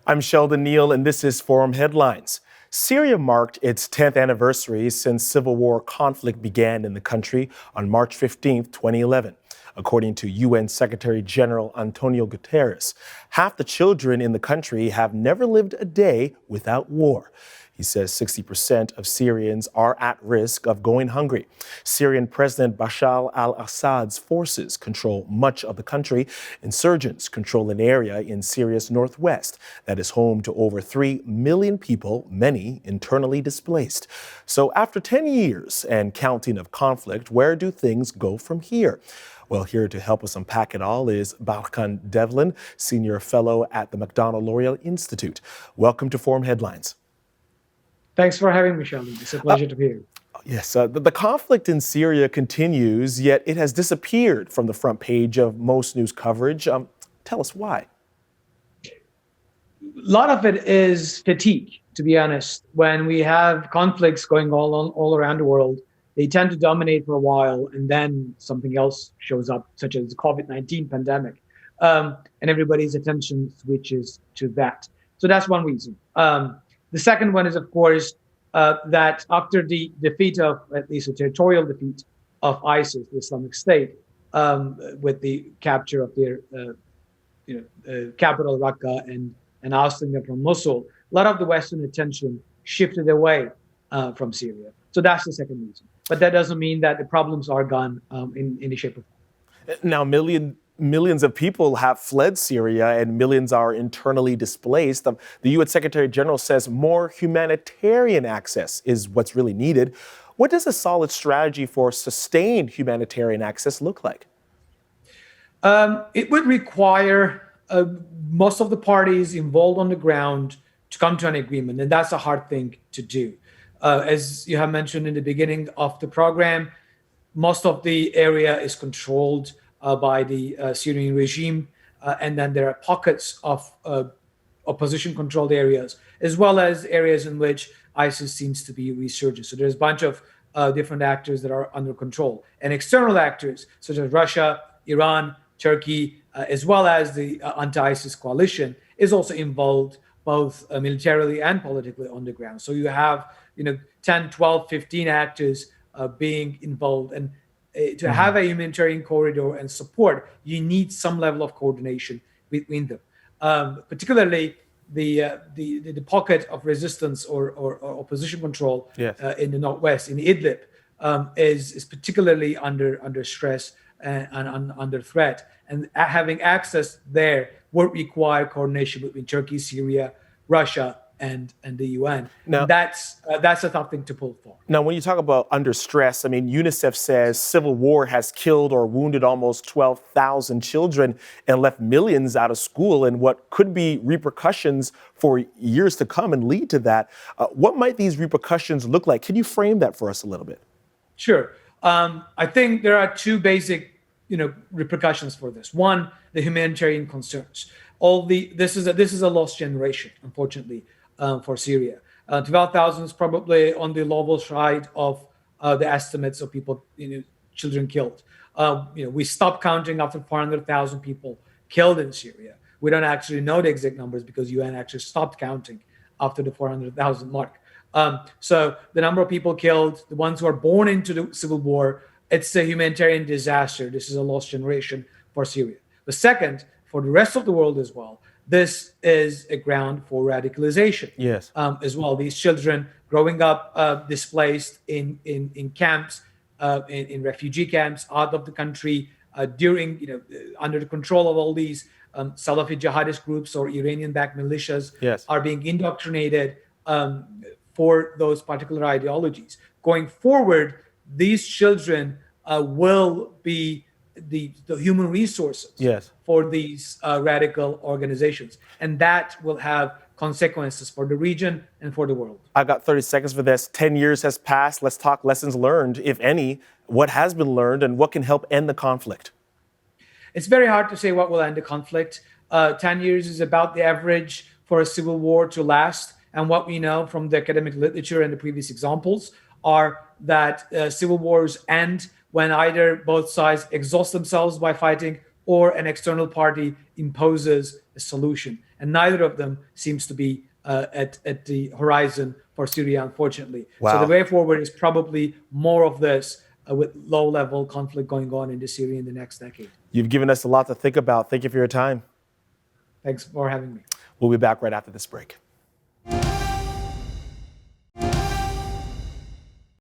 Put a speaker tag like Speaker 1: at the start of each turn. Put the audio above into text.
Speaker 1: I'm Sheldon Neal, and this is Forum Headlines. Syria marked its 10th anniversary since civil war conflict began in the country on March 15, 2011. According to UN Secretary General Antonio Guterres, half the children in the country have never lived a day without war. He says 60% of Syrians are at risk of going hungry. Syrian President Bashar al-Assad's forces control much of the country. Insurgents control an area in Syria's northwest that is home to over 3 million people, many internally displaced. So after 10 years and counting of conflict, where do things go from here? Well, here to help us unpack it all is Balkan Devlin, Senior Fellow at the Macdonald-Laurier Institute. Welcome to Forum Headlines.
Speaker 2: Thanks for having me, Sheldon. It's a pleasure to be here.
Speaker 1: Yes, the conflict in Syria continues, yet it has disappeared from the front page of most news coverage. Tell us why.
Speaker 2: A lot of it is fatigue, to be honest. When we have conflicts going all around the world, they tend to dominate for a while, and then something else shows up, such as the COVID-19 pandemic, and everybody's attention switches to that. So that's one reason. The second one is, of course, that after the defeat of, at least a territorial defeat of ISIS, the Islamic State, with the capture of their capital, Raqqa, and ousting them from Mosul, a lot of the Western attention shifted away from Syria. So that's the second reason. But that doesn't mean that the problems are gone in any shape or form.
Speaker 1: Now, millions of people have fled Syria and millions are internally displaced. The UN Secretary General says more humanitarian access is what's really needed. What does a solid strategy for sustained humanitarian access look like?
Speaker 2: It would require most of the parties involved on the ground to come to an agreement, and that's a hard thing to do. As you have mentioned in the beginning of the program, most of the area is controlled by the Syrian regime, and then there are pockets of opposition-controlled areas, as well as areas in which ISIS seems to be resurgent. So there's a bunch of different actors that are under control. And external actors, such as Russia, Iran, Turkey, as well as the anti-ISIS coalition, is also involved both militarily and politically on the ground. So you have 10, 12, 15 actors being involved. And to have a humanitarian corridor and support, you need some level of coordination between them. Particularly the pocket of resistance or opposition control in the northwest, in Idlib, is particularly under stress and under threat. And having access there would require coordination between Turkey, Syria, Russia, and the UN. Now, that's a tough thing to pull for.
Speaker 1: Now, when you talk about under stress, I mean, UNICEF says civil war has killed or wounded almost 12,000 children and left millions out of school, and what could be repercussions for years to come and lead to that. What might these repercussions look like? Can you frame that for us a little bit?
Speaker 2: Sure. I think there are two basic repercussions for this. One, the humanitarian concerns. This is a lost generation, unfortunately, for Syria. 12,000 is probably on the lower side of the estimates of people, children killed. We stopped counting after 400,000 people killed in Syria. We don't actually know the exact numbers because UN actually stopped counting after the 400,000 mark. So the number of people killed, the ones who are born into the civil war, it's a humanitarian disaster. This is a lost generation for Syria. The second, for the rest of the world as well, this is a ground for radicalization.
Speaker 1: Yes.
Speaker 2: As well. These children growing up displaced in camps, in refugee camps, out of the country, under the control of all these Salafi jihadist groups or Iranian-backed militias, are being indoctrinated for those particular ideologies. Going forward, these children will be the human resources for these radical organizations. And that will have consequences for the region and for the world.
Speaker 1: I've got 30 seconds for this. 10 years has passed. Let's talk lessons learned, if any. What has been learned and what can help end the conflict?
Speaker 2: It's very hard to say what will end the conflict. 10 years is about the average for a civil war to last. And what we know from the academic literature and the previous examples are that civil wars end when either both sides exhaust themselves by fighting or an external party imposes a solution. and neither of them seems to be at the horizon for Syria, unfortunately. So the
Speaker 1: Wow.
Speaker 2: way forward is probably more of this with low-level conflict going on in Syria in the next decade.
Speaker 1: You've given us a lot to think about. Thank you for your time.
Speaker 2: Thanks for having me.
Speaker 1: We'll be back right after this break.